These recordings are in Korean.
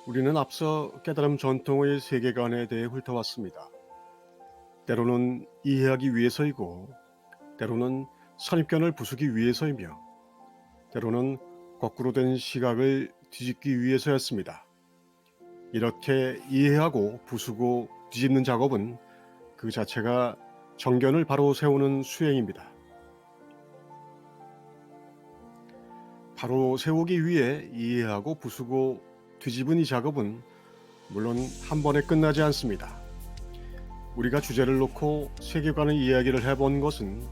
우리는 앞서 깨달음 전통의 세계관에 대해 훑어왔습니다. 때로는 이해하기 위해서이고, 때로는 선입견을 부수기 위해서이며, 때로는 거꾸로 된 시각을 뒤집기 위해서였습니다. 이렇게 이해하고 부수고 뒤집는 작업은 그 자체가 정견을 바로 세우는 수행입니다. 바로 세우기 위해 이해하고 부수고 뒤집은 이 작업은 물론 한 번에 끝나지 않습니다. 우리가 주제를 놓고 세계관의 이야기를 해본 것은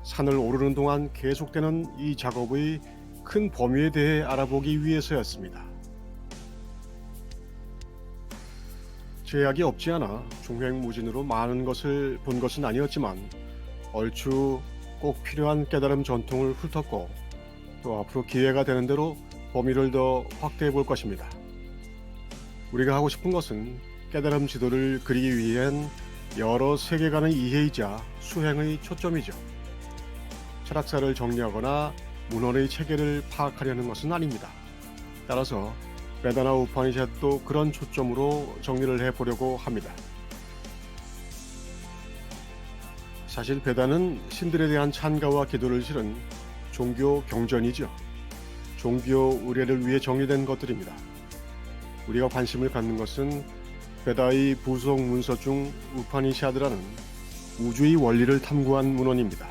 산을 오르는 동안 계속되는 이 작업의 큰 범위에 대해 알아보기 위해서였습니다. 제약이 없지 않아 종횡무진으로 많은 것을 본 것은 아니었지만 얼추 꼭 필요한 깨달음 전통을 훑었고 또 앞으로 기회가 되는 대로 범위를 더 확대해 볼 것입니다. 우리가 하고 싶은 것은 깨달음 지도를 그리기 위한 여러 세계관의 이해이자 수행의 초점이죠. 철학사를 정리하거나 문헌의 체계를 파악하려는 것은 아닙니다. 따라서 베다나 우파니샷도 그런 초점으로 정리를 해보려고 합니다. 사실 베다는 신들에 대한 찬가와 기도를 실은 종교 경전이죠. 종교 의례를 위해 정리된 것들입니다. 우리가 관심을 갖는 것은 베다의 부속 문서 중 우파니샤드라는 우주의 원리를 탐구한 문헌입니다.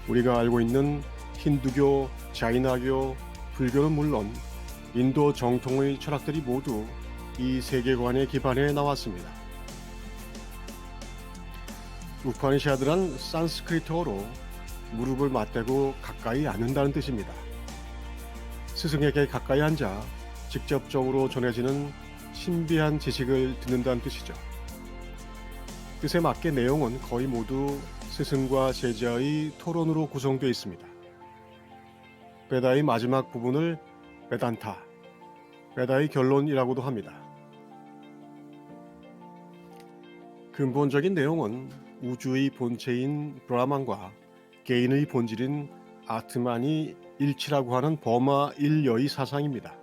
우리가 알고 있는 힌두교, 자이나교, 불교는 물론 인도 정통의 철학들이 모두 이 세계관에 기반해 나왔습니다. 우파니샤드란 산스크리트어로 무릎을 맞대고 가까이 앉는다는 뜻입니다. 스승에게 가까이 앉아 직접적으로 전해지는 신비한 지식을 듣는다는 뜻이죠. 뜻에 맞게 내용은 거의 모두 스승과 제자의 토론으로 구성되어 있습니다. 베다의 마지막 부분을 베단타, 베다의 결론이라고도 합니다. 근본적인 내용은 우주의 본체인 브라만과 개인의 본질인 아트만이 일치라고 하는 버마 일여의 사상입니다.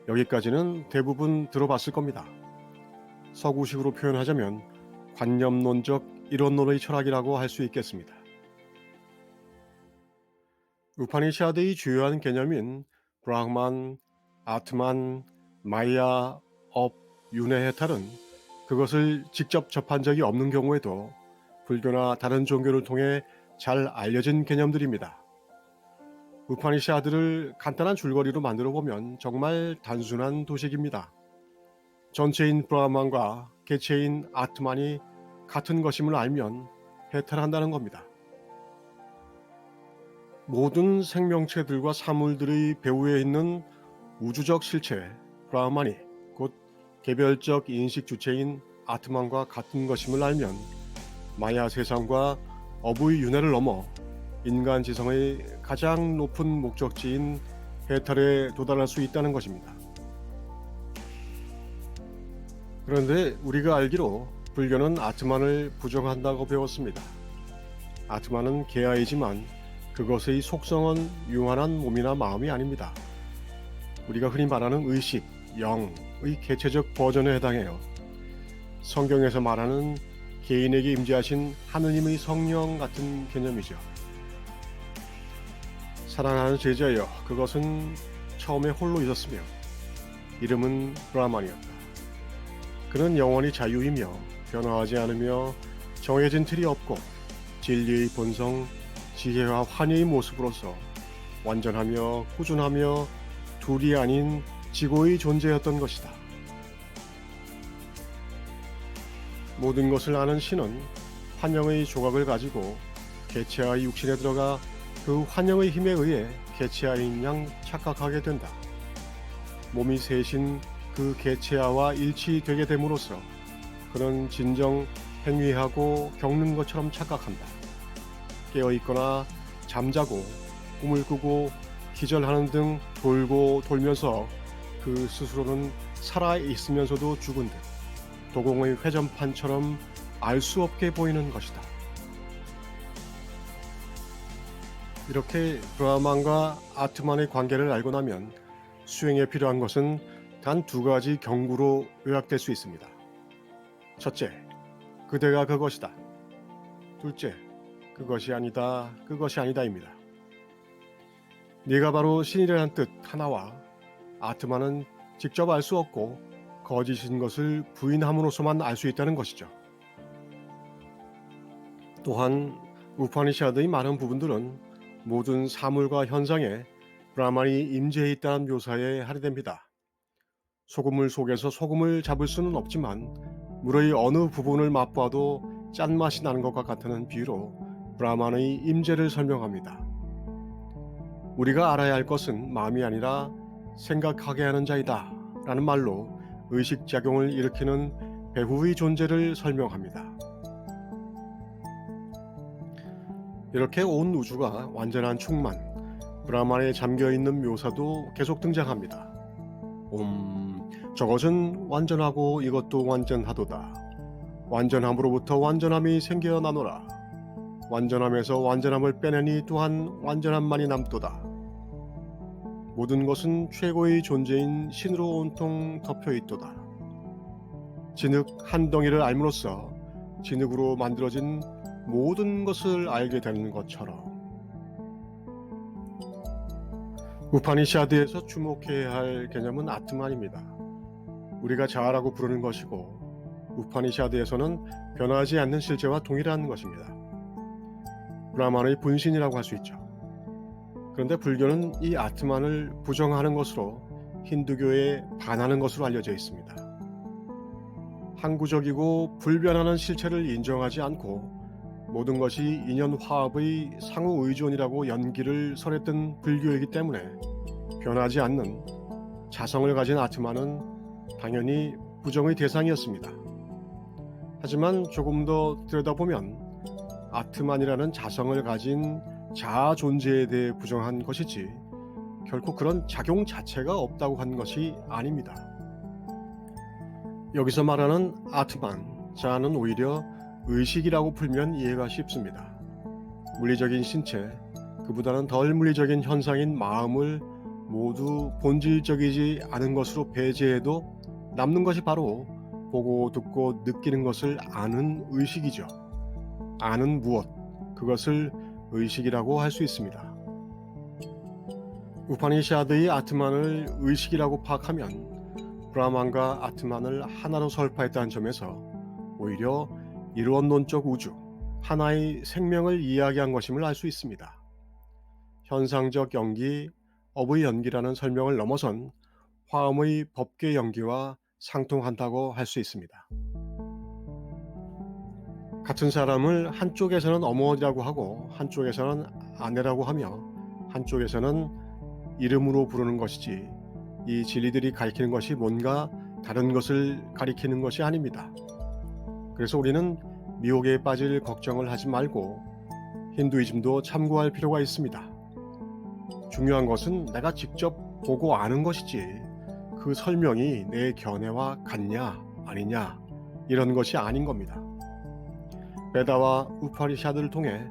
여기까지는 대부분 들어봤을 겁니다. 서구식으로 표현하자면 관념론적 이론론의 철학이라고 할 수 있겠습니다. 우파니샤드의 주요한 개념인 브라흐만, 아트만, 마야, 업, 윤회 해탈은 그것을 직접 접한 적이 없는 경우에도 불교나 다른 종교를 통해 잘 알려진 개념들입니다. 우파니샤드를 간단한 줄거리로 만들어 보면 정말 단순한 도식입니다. 전체인 브라만과 개체인 아트만이 같은 것임을 알면 해탈한다는 겁니다. 모든 생명체들과 사물들의 배후에 있는 우주적 실체 브라만이 곧 개별적 인식 주체인 아트만과 같은 것임을 알면 마야 세상과 업의 윤회를 넘어 인간 지성의 가장 높은 목적지인 해탈에 도달할 수 있다는 것입니다. 그런데 우리가 알기로 불교는 아트만을 부정한다고 배웠습니다. 아트만은 개아이지만 그것의 속성은 유한한 몸이나 마음이 아닙니다. 우리가 흔히 말하는 의식, 영의 개체적 버전에 해당해요. 성경에서 말하는 개인에게 임재하신 하느님의 성령 같은 개념이죠. 사랑하는 제자여, 그것은 처음에 홀로 있었으며 이름은 브라만이었다. 그는 영원히 자유이며 변화하지 않으며 정해진 틀이 없고 진리의 본성, 지혜와 환희의 모습으로서 완전하며 꾸준하며 둘이 아닌 지고의 존재였던 것이다. 모든 것을 아는 신은 환영의 조각을 가지고 개체아의 육신에 들어가 그 환영의 힘에 의해 개체아인 양 착각하게 된다. 몸이 셋인 그 개체아와 일치되게 됨으로써 그는 진정 행위하고 겪는 것처럼 착각한다. 깨어있거나 잠자고 꿈을 꾸고 기절하는 등 돌고 돌면서 그 스스로는 살아있으면서도 죽은 듯 도공의 회전판처럼 알 수 없게 보이는 것이다. 이렇게 브라만과 아트만의 관계를 알고 나면 수행에 필요한 것은 단 두 가지 경구로 요약될 수 있습니다. 첫째, 그대가 그것이다. 둘째, 그것이 아니다, 그것이 아니다입니다. 네가 바로 신이라는 뜻 하나와 아트만은 직접 알 수 없고 거짓인 것을 부인함으로써만 알 수 있다는 것이죠. 또한 우파니샤드의 많은 부분들은 모든 사물과 현상에 브라만이 임재해 있다는 묘사에 할애됩니다. 소금물 속에서 소금을 잡을 수는 없지만 물의 어느 부분을 맛봐도 짠맛이 나는 것과 같다는 비유로 브라만의 임재를 설명합니다. 우리가 알아야 할 것은 마음이 아니라 생각하게 하는 자이다 라는 말로 의식작용을 일으키는 배후의 존재를 설명합니다. 이렇게 온 우주가 완전한 충만, 브라만에 잠겨있는 묘사도 계속 등장합니다. 저것은 완전하고 이것도 완전하도다. 완전함으로부터 완전함이 생겨나노라. 완전함에서 완전함을 빼내니 또한 완전함만이 남도다. 모든 것은 최고의 존재인 신으로 온통 덮여있도다. 진흙 한 덩이를 알므로써 진흙으로 만들어진 모든 것을 알게 되는 것처럼 우파니샤드에서 주목해야 할 개념은 아트만입니다. 우리가 자아라고 부르는 것이고 우파니샤드에서는 변하지 않는 실제와 동일한 것입니다. 브라만의 분신이라고 할 수 있죠. 그런데 불교는 이 아트만을 부정하는 것으로 힌두교에 반하는 것으로 알려져 있습니다. 항구적이고 불변하는 실체를 인정하지 않고 모든 것이 인연화합의 상호의존이라고 연기를 설했던 불교이기 때문에 변하지 않는 자성을 가진 아트만은 당연히 부정의 대상이었습니다. 하지만 조금 더 들여다보면 아트만이라는 자성을 가진 자아 존재에 대해 부정한 것이지 결코 그런 작용 자체가 없다고 한 것이 아닙니다. 여기서 말하는 아트만, 자아는 오히려 의식이라고 풀면 이해가 쉽습니다. 물리적인 신체, 그보다는 덜 물리적인 현상인 마음을 모두 본질적이지 않은 것으로 배제해도 남는 것이 바로 보고 듣고 느끼는 것을 아는 의식이죠. 아는 무엇, 그것을 의식이라고 할 수 있습니다. 우파니샤드의 아트만을 의식이라고 파악하면 브라만과 아트만을 하나로 설파했다는 점에서 오히려 이론론적 우주, 하나의 생명을 이야기한 것임을 알 수 있습니다. 현상적 연기, 업의 연기라는 설명을 넘어선 화음의 법계 연기와 상통한다고 할 수 있습니다. 같은 사람을 한쪽에서는 어머니라고 하고 한쪽에서는 아내라고 하며 한쪽에서는 이름으로 부르는 것이지 이 진리들이 가리키는 것이 뭔가 다른 것을 가리키는 것이 아닙니다. 그래서 우리는 미혹에 빠질 걱정을 하지 말고 힌두이즘도 참고할 필요가 있습니다. 중요한 것은 내가 직접 보고 아는 것이지 그 설명이 내 견해와 같냐 아니냐 이런 것이 아닌 겁니다. 베다와 우파니샤드를 통해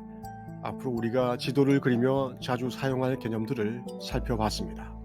앞으로 우리가 지도를 그리며 자주 사용할 개념들을 살펴봤습니다.